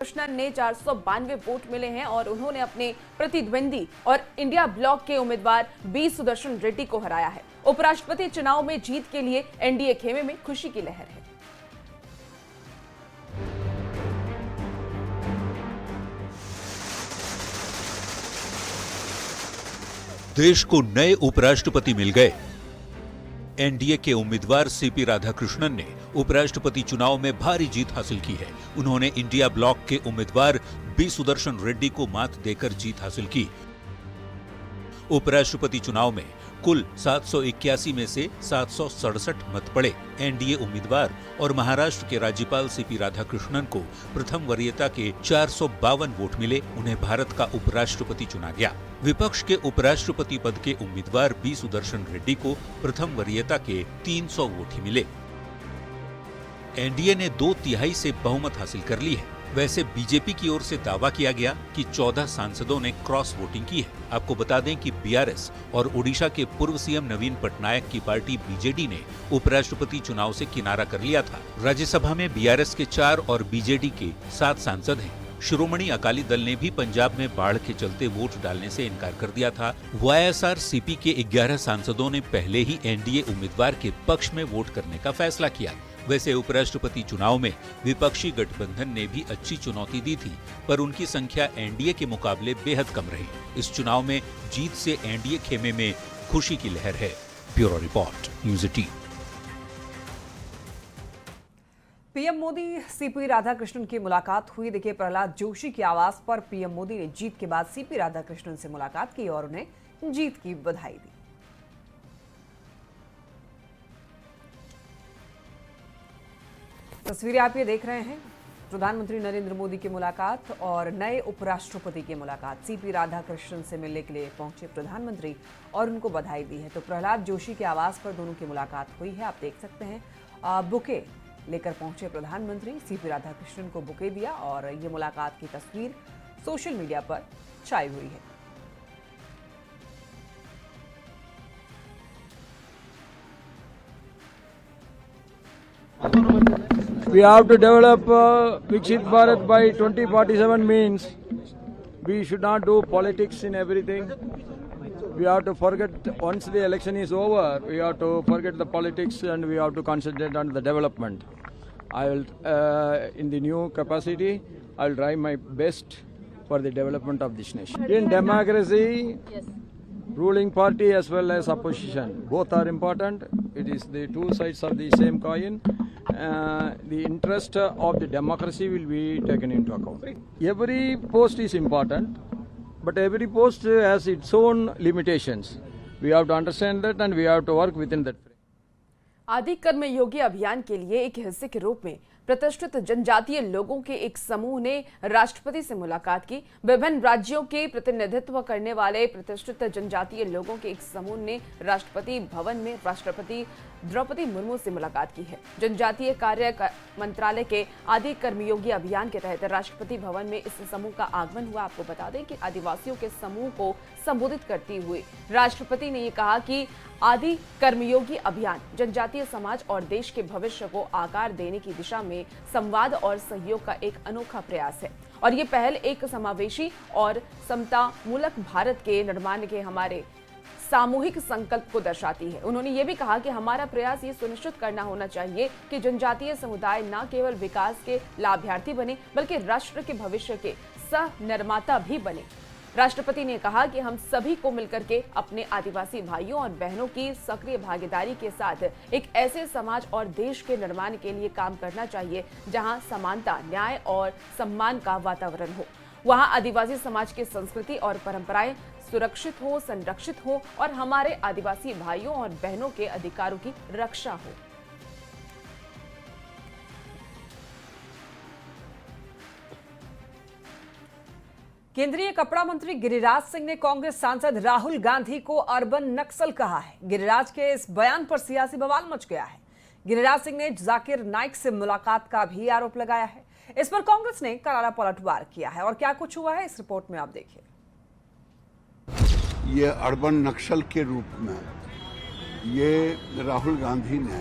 कृष्णन ने 492 वोट मिले हैं और उन्होंने अपने प्रतिद्वंदी और इंडिया ब्लॉक के उम्मीदवार बी सुदर्शन रेड्डी को हराया है। उपराष्ट्रपति चुनाव में जीत के लिए एनडीए खेमे में खुशी की लहर है। देश को नए उपराष्ट्रपति मिल गए। एनडीए के उम्मीदवार सीपी राधाकृष्णन ने उपराष्ट्रपति चुनाव में भारी जीत हासिल की है। उन्होंने इंडिया ब्लॉक के उम्मीदवार बी सुदर्शन रेड्डी को मात देकर जीत हासिल की। उपराष्ट्रपति चुनाव में कुल 781 में से 767 मत पड़े। एनडीए उम्मीदवार और महाराष्ट्र के राज्यपाल सीपी राधाकृष्णन को प्रथम वरीयता के 452 वोट मिले। उन्हें भारत का उपराष्ट्रपति चुना गया। विपक्ष के उपराष्ट्रपति पद के उम्मीदवार बी सुदर्शन रेड्डी को प्रथम वरीयता के 300 वोट ही मिले। एनडीए ने 2/3 से बहुमत हासिल कर ली है। वैसे बीजेपी की ओर से दावा किया गया कि 14 सांसदों ने क्रॉस वोटिंग की है। आपको बता दें कि बीआरएस और ओडिशा के पूर्व सीएम नवीन पटनायक की पार्टी बीजेडी ने उपराष्ट्रपति चुनाव से किनारा कर लिया था। राज्यसभा में बीआरएस के 4 और बीजेडी के 7 सांसद हैं। शिरोमणि अकाली दल ने भी पंजाब में बाढ़ के चलते वोट डालने से इनकार कर दिया था। वाईएसआर-सीपी के 11 सांसदों ने पहले ही एनडीए उम्मीदवार के पक्ष में वोट करने का फैसला किया। वैसे उपराष्ट्रपति चुनाव में विपक्षी गठबंधन ने भी अच्छी चुनौती दी थी, पर उनकी संख्या एनडीए के मुकाबले बेहद कम रही। इस चुनाव में जीत से एनडीए खेमे में खुशी की लहर है। Bureau report, news 18। PM Modi CP Radhakrishnan की मुलाकात हुई। देखिए, प्रहलाद जोशी के आवास पर पीएम मोदी ने जीत के बाद सीपी राधाकृष्णन से मुलाकात की और उन्हें जीत की बधाई दी। तस्वीरें आप ये देख रहे हैं, प्रधानमंत्री नरेंद्र मोदी की मुलाकात और नए उपराष्ट्रपति की मुलाकात। सीपी राधाकृष्णन से मिलने के लिए पहुंचे प्रधानमंत्री और उनको बधाई दी है। तो प्रहलाद जोशी के आवास पर दोनों की मुलाकात हुई है। आप देख सकते हैं, बुके लेकर पहुंचे प्रधानमंत्री, सीपी राधाकृष्णन को बुके दिया और ये मुलाकात की तस्वीर सोशल मीडिया पर छाई हुई है। We have to develop Viksit Bharat by 2047 means we should not do politics in everything. We have to forget, once the election is over, we have to forget the politics and we have to concentrate on the development. I will, in the new capacity, I will try my best for the development of this nation. In democracy, ruling party as well as opposition, both are important. It is the two sides of the same coin. The interest of the democracy will be taken into account. Every post is important, but every post has its own limitations. We have to understand that and we have to work within that frame. आदि कर्मयोगी अभियान के लिए एक हिस्से के रूप में प्रतिष्ठित जनजातीय लोगों के एक समूह ने राष्ट्रपति से मुलाकात की। विभिन्न राज्यों के प्रतिनिधित्व करने वाले प्रतिष्ठित जनजातीय लोगों के एक समूह ने राष्ट्रपति भवन में राष्ट्रपति द्रौपदी मुर्मू से मुलाकात की है। जनजातीय कार्य मंत्रालय के आदि कर्मयोगी अभियान के तहत राष्ट्रपति भवन में इस समूह का आगमन हुआ। आपको बता दें कि आदिवासियों के समूह को संबोधित करते हुए राष्ट्रपति ने ये कहा कि आदि कर्मयोगी अभियान जनजातीय समाज और देश के भविष्य को आकार देने की दिशा में संवाद और सहयोग का एक अनोखा प्रयास है और ये पहल एक समावेशी और समतामूलक भारत के निर्माण के हमारे सामूहिक संकल्प को दर्शाती है। उन्होंने ये भी कहा कि हमारा प्रयास ये सुनिश्चित करना होना चाहिए कि जनजातीय समुदाय न केवल विकास के लाभार्थी बने बल्कि राष्ट्र के भविष्य के सह निर्माता भी बने। राष्ट्रपति ने कहा कि हम सभी को मिलकर के अपने आदिवासी भाइयों और बहनों की सक्रिय भागीदारी के साथ एक ऐसे समाज और देश के निर्माण के लिए काम करना चाहिए जहां समानता, न्याय और सम्मान का वातावरण हो। वहां आदिवासी समाज की संस्कृति और परंपराएं सुरक्षित हो, संरक्षित हो और हमारे आदिवासी भाइयों और बहनों के अधिकारों की रक्षा हो। केंद्रीय कपड़ा मंत्री गिरिराज सिंह ने कांग्रेस सांसद राहुल गांधी को अर्बन नक्सल कहा है। गिरिराज के इस बयान पर सियासी बवाल मच गया है। गिरिराज सिंह ने जाकिर नाइक से मुलाकात का भी आरोप लगाया है। इस पर कांग्रेस ने करारा पलटवार किया है और क्या कुछ हुआ है इस रिपोर्ट में आप देखिए। ये अर्बन नक्सल के रूप में ये राहुल गांधी ने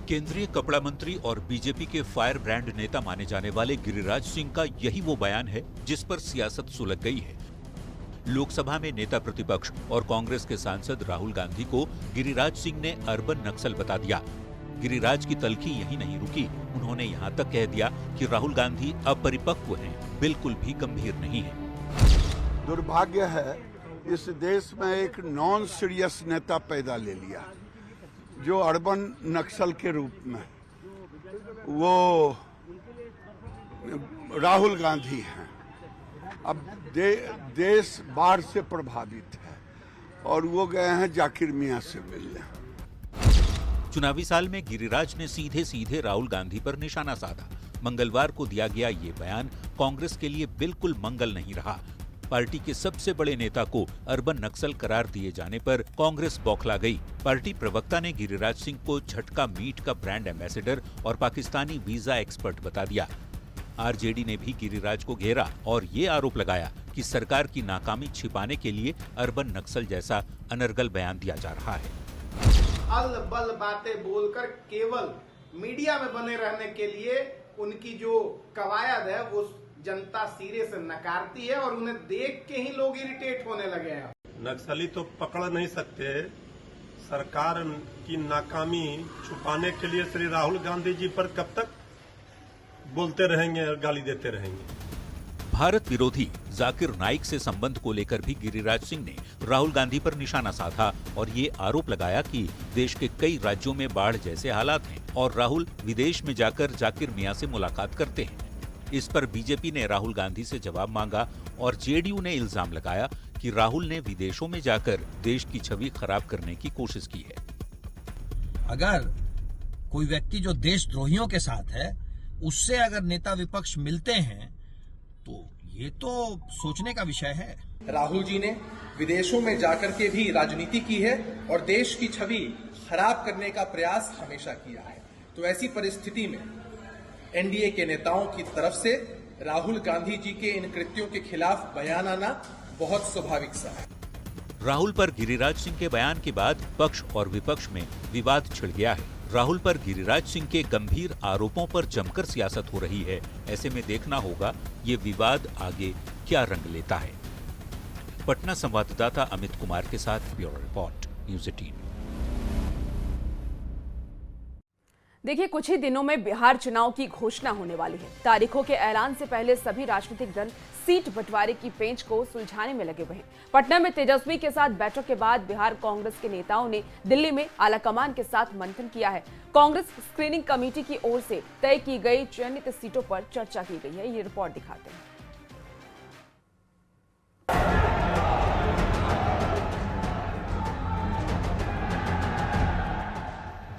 केंद्रीय कपड़ा मंत्री और बीजेपी के फायर ब्रांड नेता माने जाने वाले गिरिराज सिंह का यही वो बयान है जिस पर सियासत सुलग गई है। लोकसभा में नेता प्रतिपक्ष और कांग्रेस के सांसद राहुल गांधी को गिरिराज सिंह ने अर्बन नक्सल बता दिया। गिरिराज की तल्खी यही नहीं रुकी, उन्होंने यहाँ तक कह दिया कि राहुल गांधी अपरिपक्व हैं, बिल्कुल भी गंभीर नहीं है। दुर्भाग्य है इस देश में एक नॉन सीरियस नेता पैदा ले लिया जो अर्बन नक्सल के रूप में वो राहुल गांधी हैं। अब देश बाढ़ से प्रभावित है और वो गए हैं जाकिर मियां से मिलने। चुनावी साल में गिरिराज ने सीधे सीधे राहुल गांधी पर निशाना साधा। मंगलवार को दिया गया ये बयान कांग्रेस के लिए बिल्कुल मंगल नहीं रहा। पार्टी के सबसे बड़े नेता को अर्बन नक्सल करार दिए जाने पर कांग्रेस बौखला गई। पार्टी प्रवक्ता ने गिरिराज सिंह को झटका मीट का ब्रांड एम्बेसडर और पाकिस्तानी वीजा एक्सपर्ट बता दिया। आरजेडी ने भी गिरिराज को घेरा और ये आरोप लगाया कि सरकार की नाकामी छिपाने के लिए अर्बन नक्सल जैसा अनर्गल बयान दिया जा रहा है। अल-बल बातें बोलकर केवल मीडिया में बने रहने के लिए उनकी जो कवायद है वो जनता सिरे से नकारती है और उन्हें देख के ही लोग इरिटेट होने लगे हैं। नक्सली तो पकड़ नहीं सकते, सरकार की नाकामी छुपाने के लिए श्री राहुल गांधी जी पर कब तक बोलते रहेंगे और गाली देते रहेंगे। भारत विरोधी जाकिर नाइक से संबंध को लेकर भी गिरिराज सिंह ने राहुल गांधी पर निशाना साधा और ये आरोप लगाया कि देश के कई राज्यों में बाढ़ जैसे हालात हैं और राहुल विदेश में जाकर जाकिर मियां से मुलाकात करते हैं। इस पर बीजेपी ने राहुल गांधी से जवाब मांगा और जेडीयू ने इल्जाम लगाया कि राहुल ने विदेशों में जाकर देश की छवि खराब करने की कोशिश की है। अगर कोई व्यक्ति जो देशद्रोहियों के साथ है उससे अगर नेता विपक्ष मिलते हैं तो ये तो सोचने का विषय है। राहुल जी ने विदेशों में जाकर के भी राजनीति की है और देश की छवि खराब करने का प्रयास हमेशा किया है। तो ऐसी परिस्थिति में एनडीए के नेताओं की तरफ से राहुल गांधी जी के इन कृत्यों के खिलाफ बयान आना बहुत स्वाभाविक सा है। राहुल पर गिरिराज सिंह के बयान के बाद पक्ष और विपक्ष में विवाद छिड़ गया है। राहुल पर गिरिराज सिंह के गंभीर आरोपों पर जमकर सियासत हो रही है। ऐसे में देखना होगा ये विवाद आगे क्या रंग लेता है। पटना संवाददाता अमित कुमार के साथ ब्यूरो रिपोर्ट, न्यूज़ 18। देखिए, कुछ ही दिनों में बिहार चुनाव की घोषणा होने वाली है। तारीखों के ऐलान से पहले सभी राजनीतिक दल सीट बंटवारे की पेंच को सुलझाने में लगे हुए हैं। पटना में तेजस्वी के साथ बैठक के बाद बिहार कांग्रेस के नेताओं ने दिल्ली में आलाकमान के साथ मंथन किया है। कांग्रेस स्क्रीनिंग कमेटी की ओर से तय की गई चयनित सीटों पर चर्चा की गई है। ये रिपोर्ट दिखाते हैं।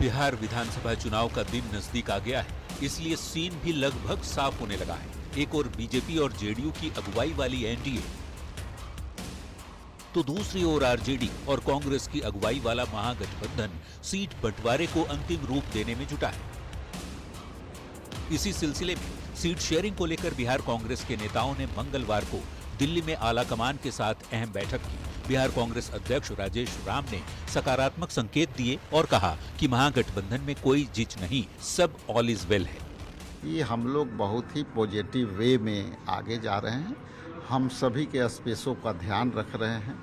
बिहार विधानसभा चुनाव का दिन नजदीक आ गया है, इसलिए सीन भी लगभग साफ होने लगा है। एक और बीजेपी और जेडीयू की अगुवाई वाली एनडीए, तो दूसरी ओर आरजेडी और कांग्रेस की अगुवाई वाला महागठबंधन सीट बंटवारे को अंतिम रूप देने में जुटा है। इसी सिलसिले में सीट शेयरिंग को लेकर बिहार कांग्रेस के नेताओं ने मंगलवार को दिल्ली में आलाकमान के साथ अहम बैठक की। बिहार कांग्रेस अध्यक्ष राजेश राम ने सकारात्मक संकेत दिए और कहा कि महागठबंधन में कोई जिच नहीं, सब ऑल इज वेल है। ये हम लोग बहुत ही पॉजिटिव वे में आगे जा रहे हैं। हम सभी के स्पेसों का ध्यान रख रहे हैं।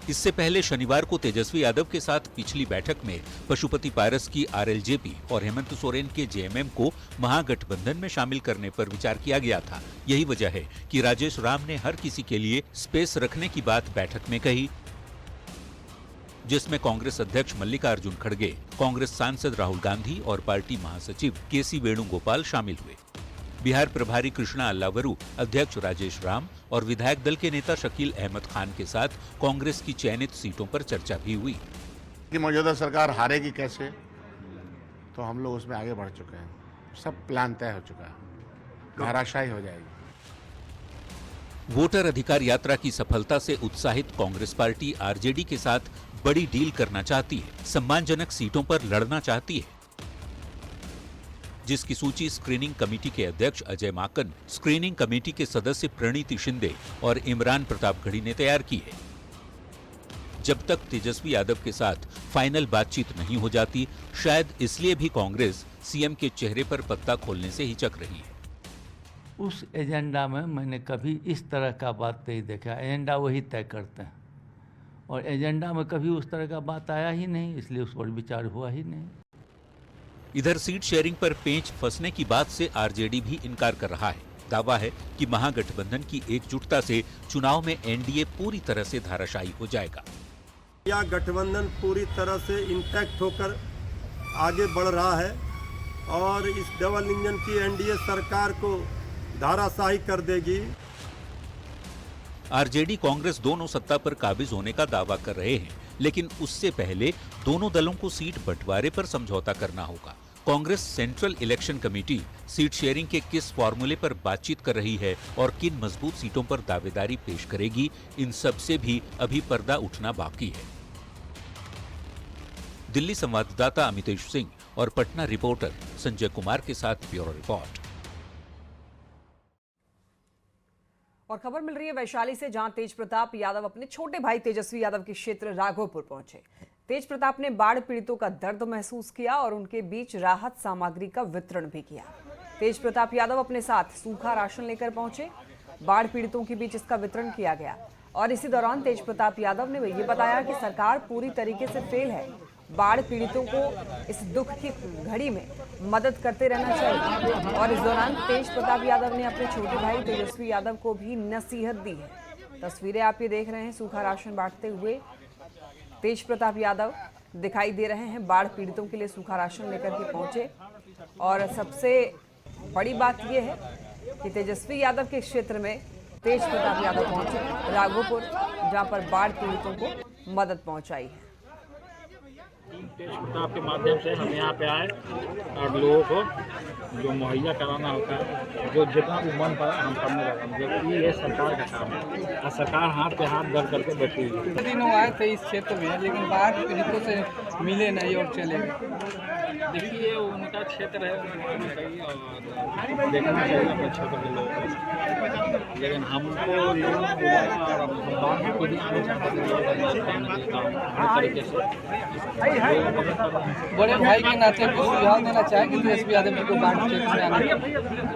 इससे पहले शनिवार को तेजस्वी यादव के साथ पिछली बैठक में पशुपति पारस की आरएलजेपी और हेमंत सोरेन के जेएमएम को महागठबंधन में शामिल करने पर विचार किया गया था। यही वजह है कि राजेश राम ने हर किसी के लिए स्पेस रखने की बात बैठक में कही, जिसमें कांग्रेस अध्यक्ष मल्लिकार्जुन खड़गे, कांग्रेस सांसद राहुल गांधी और पार्टी महासचिव केसी वेणुगोपाल शामिल हुए। बिहार प्रभारी कृष्णा अल्लावरू, अध्यक्ष राजेश राम और विधायक दल के नेता शकील अहमद खान के साथ कांग्रेस की चयनित सीटों पर चर्चा भी हुई। कि मौजूदा सरकार हारेगी कैसे, तो हम लोग उसमें आगे बढ़ चुके हैं। सब प्लान तय हो चुका है, धराशायी हो जाएगी। वोटर अधिकार यात्रा की सफलता से उत्साहित कांग्रेस पार्टी आरजेडी के साथ बड़ी डील करना चाहती है, सम्मानजनक सीटों पर लड़ना चाहती है, जिसकी सूची स्क्रीनिंग कमेटी के अध्यक्ष अजय माकन, स्क्रीनिंग कमेटी के सदस्य प्रणीति शिंदे और इमरान प्रतापगढ़ी ने तैयार की है। जब तक तेजस्वी यादव के साथ फाइनल बातचीत नहीं हो जाती, शायद इसलिए भी कांग्रेस सीएम के चेहरे पर पत्ता खोलने से हिचक रही है। उस एजेंडा में मैंने कभी इस तरह का बात नहीं देखा। एजेंडा वही तय करते हैं और एजेंडा में कभी उस तरह का बात आया ही नहीं, इसलिए उस पर विचार हुआ ही नहीं। इधर सीट शेयरिंग पर पेंच फंसने की बात से आरजेडी भी इनकार कर रहा है। दावा है कि महागठबंधन की एकजुटता से चुनाव में एनडीए पूरी तरह से धाराशायी हो जाएगा। यह गठबंधन पूरी तरह से इंटैक्ट होकर आगे बढ़ रहा है और इस डबल इंजन की एनडीए सरकार को धाराशायी कर देगी। आरजेडी कांग्रेस दोनों सत्ता पर काबिज होने का दावा कर रहे हैं, लेकिन उससे पहले दोनों दलों को सीट बंटवारे पर समझौता करना होगा। Congress central election committee seat sharing के किस फॉर्मूले पर बातचीत कर रही है और किन मजबूत सीटों पर दावेदारी पेश करेगी, इन सब से भी अभी पर्दा उठना बाकी है। दिल्ली संवाददाता अमितेश सिंह और पटना रिपोर्टर संजय कुमार के साथ ब्यूरो रिपोर्ट। और खबर मिल रही है वैशाली से, जहां तेज प्रताप यादव अपने छोटे भाई तेजस्वी यादव के क्षेत्र राघोपुर पहुंचे। तेज प्रताप ने बाढ़ पीड़ितों का दर्द महसूस किया और उनके बीच राहत सामग्री का वितरण भी किया। तेज प्रताप यादव अपने साथ सूखा राशन लेकर पहुंचे। बाढ़ पीड़ितों के बीच इसका वितरण किया गया और इसी दौरान तेज प्रताप यादव ने ये बताया कि सरकार पूरी तरीके से फेल है। बाढ़ पीड़ितों को इस दुख की घड़ी में मदद करते रहना चाहिए। और इस दौरान तेज प्रताप यादव ने अपने छोटे भाई तेजस्वी यादव को भी नसीहत दी है। तस्वीरें आप ये देख रहे हैं, सूखा राशन बांटते हुए तेज प्रताप यादव दिखाई दे रहे हैं। बाढ़ पीड़ितों के लिए सूखा राशन लेकर के पहुंचे और सबसे बड़ी बात यह है कि तेजस्वी यादव के क्षेत्र में तेज प्रताप यादव पहुंचे राघोपुर, जहां पर बाढ़ पीड़ितों को मदद पहुंचाई है। तेज प्रताप के माध्यम से हम यहाँ पे आए और लोगों को जो मुहैया कराना होता है, जो जितना भी मन पर हम करने लगे। ये सरकार का काम है और सरकार हाथ पे हाथ धर करके बैठी हुई है। दिनों आए थे इस क्षेत्र में, लेकिन बाढ़ पीड़ितों से मिले नहीं और चले गए। देखिए उनका क्षेत्र है, उनको चाहिए और देखना चाहिए अपने क्षेत्र के लोगों को, लेकिन हमको लोगों को तरीके से बड़े भाई के नाते कुछ सुझाव देना चाहेंगे तेजस्वी यादव जी को बाढ़ क्षेत्र में आने का?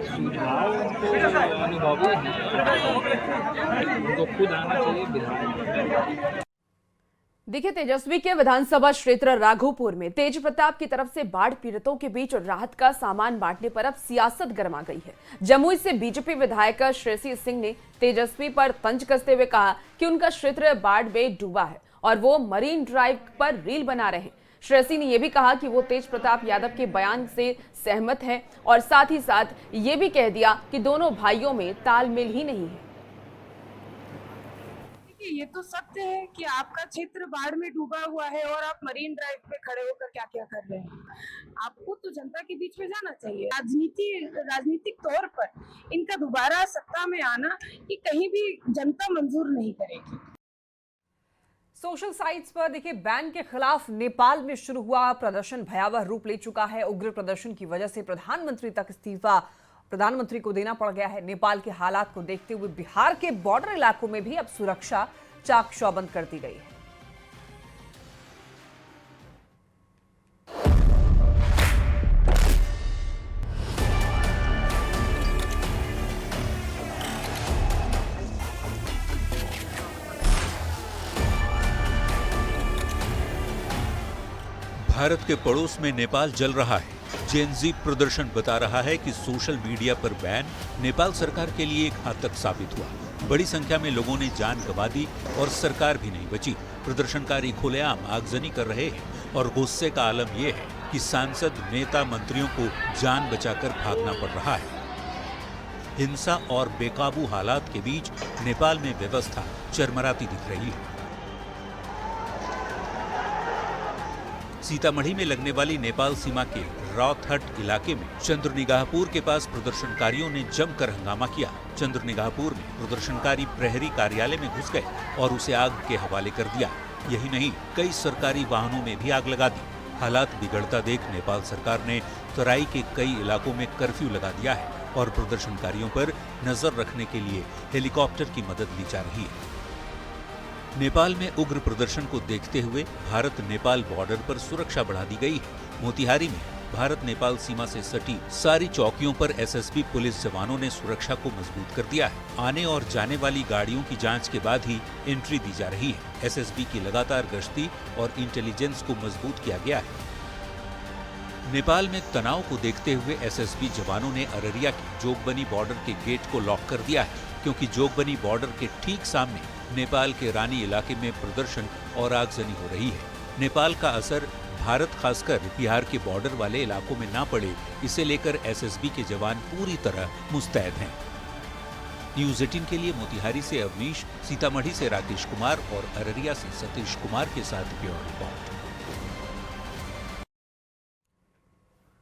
सुझाव उनको अनुभवी है, उनको खुद आना चाहिए विधायक। देखिए, तेजस्वी के विधानसभा क्षेत्र राघोपुर में तेज प्रताप की तरफ से बाढ़ पीड़ितों के बीच राहत का सामान बांटने पर अब सियासत गर्मा गई है। जमुई से बीजेपी विधायक श्रेयसी सिंह ने तेजस्वी पर तंज कसते हुए कहा कि उनका क्षेत्र बाढ़ में डूबा है और वो मरीन ड्राइव पर रील बना रहे हैं। श्रेयसी ने यह भी कहा कि वो तेज प्रताप यादव के बयान से सहमत है और साथ ही साथ ये भी कह दिया कि दोनों भाइयों में तालमेल ही नहीं है। ये तो सत्य है कि आपका क्षेत्र बाढ़ में डूबा हुआ है और आप मरीन ड्राइव पे खड़े होकर क्या क्या कर रहे हैं। आपको तो जनता के बीच में जाना चाहिए। राजनीतिक तौर पर इनका दोबारा सत्ता में आना ये कहीं भी जनता मंजूर नहीं करेगी। सोशल साइट्स पर देखिए, बैन के खिलाफ नेपाल में शुरू हुआ प्रदर्शन भयावह रूप ले चुका है। उग्र प्रदर्शन की वजह से प्रधानमंत्री तक इस्तीफा प्रधानमंत्री को देना पड़ गया है। नेपाल के हालात को देखते हुए बिहार के बॉर्डर इलाकों में भी अब सुरक्षा चाक चौबंद कर दी गई है। भारत के पड़ोस में नेपाल जल रहा है। जेनजी प्रदर्शन बता रहा है कि सोशल मीडिया पर बैन नेपाल सरकार के लिए एक घातक साबित हुआ। बड़ी संख्या में लोगों ने जान गंवा दी और सरकार भी नहीं बची। प्रदर्शनकारी खुलेआम आगजनी कर रहे हैं और गुस्से का आलम यह है कि सांसद, नेता, मंत्रियों को जान बचाकर भागना पड़ रहा है। हिंसा और बेकाबू हालात के बीच नेपाल में व्यवस्था चरमराती दिख रही है। सीतामढ़ी में लगने वाली नेपाल सीमा के रौतहट इलाके में चंद्रनिगाहपुर के पास प्रदर्शनकारियों ने जमकर हंगामा किया। चंद्रनिगाहपुर में प्रदर्शनकारी प्रहरी कार्यालय में घुस गए और उसे आग के हवाले कर दिया। यही नहीं, कई सरकारी वाहनों में भी आग लगा दी। हालात बिगड़ता देख नेपाल सरकार ने तराई के कई इलाकों में कर्फ्यू लगा दिया है और प्रदर्शनकारियों पर नजर रखने के लिए हेलीकॉप्टर की मदद ली जा रही है। नेपाल में उग्र प्रदर्शन को देखते हुए भारत नेपाल बॉर्डर पर सुरक्षा बढ़ा दी गई है। मोतिहारी में भारत नेपाल सीमा से सटी सारी चौकियों पर एसएसबी पुलिस जवानों ने सुरक्षा को मजबूत कर दिया है। आने और जाने वाली गाड़ियों की जांच के बाद ही एंट्री दी जा रही है। एसएसबी की लगातार गश्ती और इंटेलिजेंस को मजबूत किया गया है। नेपाल में तनाव को देखते हुए एसएसबी जवानों ने अररिया के जोगबनी बॉर्डर के गेट को लॉक कर दिया है, क्योंकि जोगबनी बॉर्डर के ठीक सामने नेपाल के रानी इलाके में प्रदर्शन और आगजनी हो रही है। नेपाल का असर भारत खासकर बिहार के बॉर्डर वाले इलाकों में ना पड़े, इसे लेकर एसएसबी के जवान पूरी तरह मुस्तैद हैं। न्यूज 18 के लिए मोतिहारी से अवनीश, सीतामढ़ी से राकेश कुमार और अररिया से सतीश कुमार के साथ ब्यूरो रिपोर्ट।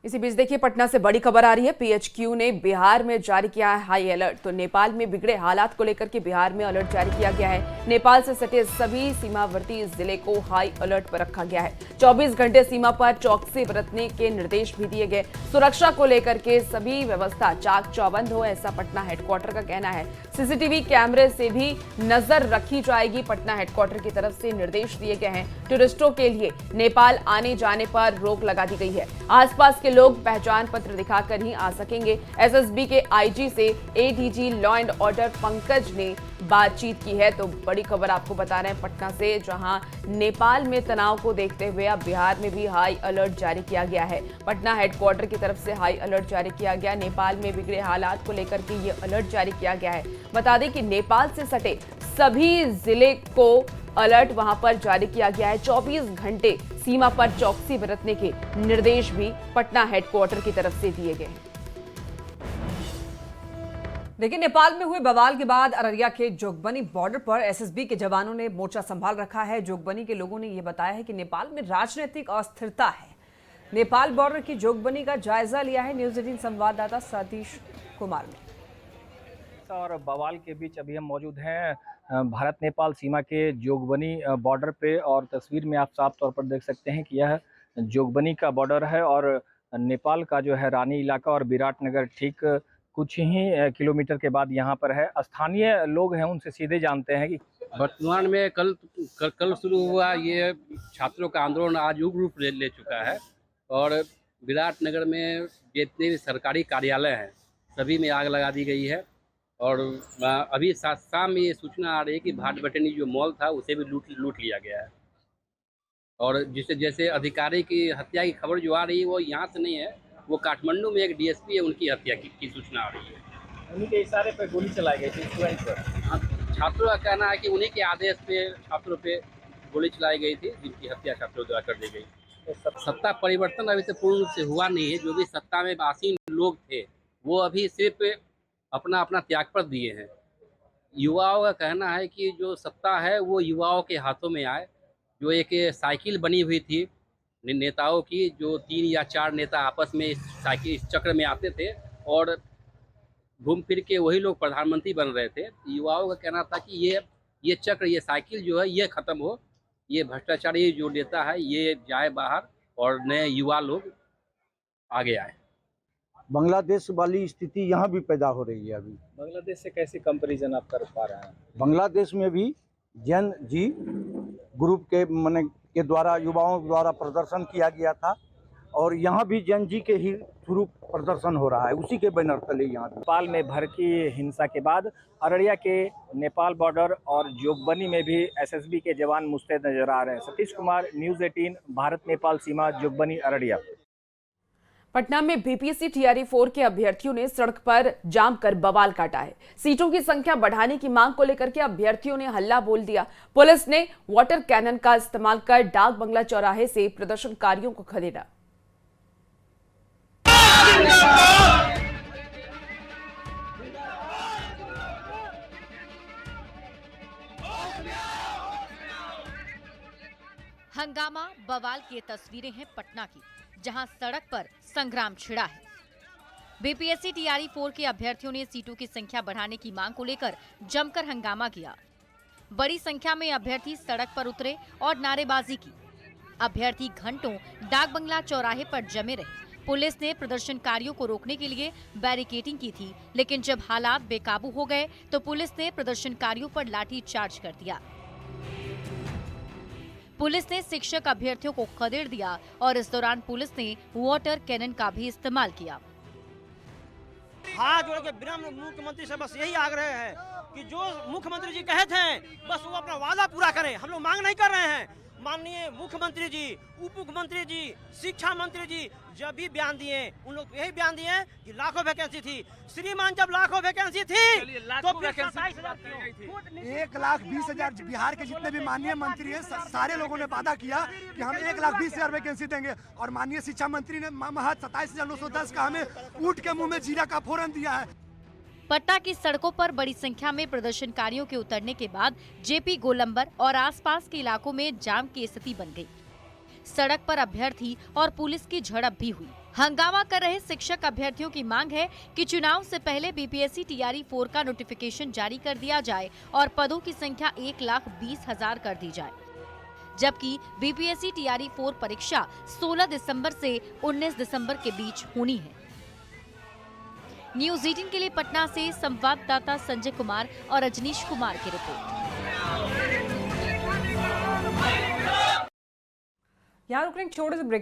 इसी बीच देखिए पटना से बड़ी खबर आ रही है। पीएचक्यू ने बिहार में जारी किया है हाई अलर्ट। तो नेपाल में बिगड़े हालात को लेकर के बिहार में अलर्ट जारी किया गया है। नेपाल से सटे सभी सीमावर्ती जिले को हाई अलर्ट पर रखा गया है। 24 घंटे सीमा पर चौकसी बरतने के निर्देश भी दिए गए। सुरक्षा को लेकर के सभी व्यवस्था चाक चौबंद हो, ऐसा पटना हेडक्वार्टर का कहना है। सीसीटीवी कैमरे से भी नजर रखी जाएगी, पटना हेडक्वार्टर की तरफ से निर्देश दिए गए हैं। टूरिस्टों के लिए नेपाल आने जाने पर रोक लगा दी गई है। आसपास के लोग पहचान पत्र दिखाकर ही आ सकेंगे। एसएसबी के आईजी से ADG law and order Pankaj ने बातचीत की है। तो बड़ी खबर आपको बता रहे हैं पटना से, जहां नेपाल में तनाव को देखते हुए अब बिहार में भी हाई अलर्ट जारी किया गया है। पटना हेडक्वार्टर की तरफ से हाई अलर्ट जारी किया गया। नेपाल में बिगड़े हालात को लेकर के ये अलर्ट जारी किया गया है। बता दें कि नेपाल से सटे सभी जिले को अलर्ट वहां पर जारी किया गया है। 24 घंटे सीमा पर चौकसी बरतने के निर्देश भी पटना हेडक्वार्टर की तरफ से दिए गए हैं। लेकिन नेपाल में हुए बवाल के बाद अररिया के जोगबनी बॉर्डर पर एसएसबी के जवानों ने मोर्चा संभाल रखा है। जोगबनी के लोगों ने यह बताया है कि नेपाल में राजनीतिक अस्थिरता है। नेपाल बॉर्डर की जोगबनी का जायजा लिया है न्यूज 18 संवाददाता सतीश कुमार ने। और बवाल के बीच अभी हम मौजूद हैं भारत नेपाल सीमा के जोगबनी बॉर्डर पे, और तस्वीर में आप साफ तौर पर देख सकते हैं कि यह जोगबनी का बॉर्डर है और नेपाल का जो है रानी इलाका और विराटनगर ठीक कुछ ही किलोमीटर के बाद यहाँ पर है। स्थानीय लोग हैं, उनसे सीधे जानते हैं कि वर्तमान में कल शुरू हुआ ये छात्रों का आंदोलन आज उग्र रूप ले चुका है और विराटनगर में जितने भी सरकारी कार्यालय हैं सभी में आग लगा दी गई है। और अभी शाम में ये सूचना आ रही है कि भाट बटनी जो मॉल था उसे भी लूट लिया गया है। और जिससे जैसे अधिकारी की हत्या की खबर जो आ रही है वो यहाँ से नहीं है, वो काठमांडू में एक डीएसपी है, उनकी हत्या की सूचना आ रही है। उन्हीं के इशारे पर गोली चलाई गई थी स्टूडेंट पर। छात्रों का कहना है कि उन्हीं के आदेश पे छात्रों पे गोली चलाई गई थी, जिनकी हत्या छात्रों द्वारा कर दी गई। सत्ता परिवर्तन अभी से पूर्ण रूप से हुआ नहीं है। जो भी सत्ता में आसीन लोग थे वो अभी सिर्फ अपना त्याग पर दिए हैं। युवाओं का कहना है कि जो सत्ता है वो युवाओं के हाथों में आए। जो एक साइकिल बनी हुई थी नेताओं की, जो 3 या 4 नेता आपस में इस चक्र में आते थे और घूम फिर के वही लोग प्रधानमंत्री बन रहे थे। युवाओं का कहना था कि ये चक्र, ये साइकिल जो है ये खत्म हो, ये भ्रष्टाचारी जो नेता है ये जाए बाहर और नए युवा लोग आगे आए। बांग्लादेश वाली स्थिति यहाँ भी पैदा हो रही है। अभी बांग्लादेश से कैसे कंपैरिजन आप कर पा रहे हैं? बांग्लादेश में भी जैन जी ग्रुप के द्वारा युवाओं द्वारा प्रदर्शन किया गया था और यहाँ भी जैन जी के ही थ्रू प्रदर्शन हो रहा है, उसी के बैनर तले यहाँ नेपाल में भड़की हिंसा के बाद अररिया के नेपाल बॉर्डर और जोगबनी में भी एसएसबी के जवान मुस्तैद नजर आ रहे हैं। सतीश कुमार, न्यूज 18, भारत नेपाल सीमा, जोगबनी, अररिया। पटना में बीपीएससी टीआरई 4 के अभ्यर्थियों ने सड़क पर जाम कर बवाल काटा है। सीटों की संख्या बढ़ाने की मांग को लेकर के अभ्यर्थियों ने हल्ला बोल दिया। पुलिस ने वाटर कैनन का इस्तेमाल कर डाक बंगला चौराहे से प्रदर्शनकारियों को खदेड़ा। हंगामा बवाल की तस्वीरें हैं पटना की, जहां सड़क पर संग्राम छिड़ा है। बीपीएससी टीआरई 4 के अभ्यर्थियों ने सीटों की संख्या बढ़ाने की मांग को लेकर जमकर हंगामा किया। बड़ी संख्या में अभ्यर्थी सड़क पर उतरे और नारेबाजी की। अभ्यर्थी घंटों डाक बंगला चौराहे पर जमे रहे। पुलिस ने प्रदर्शनकारियों को रोकने के लिए बैरिकेडिंग की थी, लेकिन जब हालात बेकाबू हो गए तो पुलिस ने प्रदर्शनकारियों पर लाठी चार्ज कर दिया। पुलिस ने शिक्षक अभ्यर्थियों को खदेड़ दिया और इस दौरान पुलिस ने वाटर कैनन का भी इस्तेमाल किया। हाथ जोड़ के विनम्र मुख्यमंत्री से बस यही आग्रह है कि जो मुख्यमंत्री जी कहे थे बस वो अपना वादा पूरा करें। हम लोग मांग नहीं कर रहे हैं। माननीय मुख्यमंत्री जी, उप मुख्यमंत्री जी, शिक्षा मंत्री जी जब भी बयान दिए उन लोग यही बयान दिए कि लाखों वैकेंसी थी। श्रीमान जब लाखों वैकेंसी थी तो 1,20,000 बिहार के जितने भी माननीय मंत्री हैं सारे लोगों ने वादा किया कि हम 1,20,000 वैकेंसी देंगे और माननीय शिक्षा मंत्री ने महज 27,910 का हमें ऊंट के मुंह में जीरा का फोरन दिया है। पटना की सड़कों पर बड़ी संख्या में प्रदर्शनकारियों के उतरने के बाद जेपी गोलंबर और आसपास के इलाकों में जाम की स्थिति बन गई। सड़क पर अभ्यर्थी और पुलिस की झड़प भी हुई। हंगामा कर रहे शिक्षक अभ्यर्थियों की मांग है कि चुनाव से पहले बीपीएससी टीआरई 4 का नोटिफिकेशन जारी कर दिया जाए और पदों की संख्या 1,20,000 कर दी जाए, जबकि बीपीएससी टीआरई 4 परीक्षा 16 दिसंबर से 19 दिसंबर के बीच होनी है। न्यूज़ 18 के लिए पटना से संवाददाता संजय कुमार और रजनीश कुमार की रिपोर्ट। यहाँ रुक रहे हैं, छोटे से ब्रेक।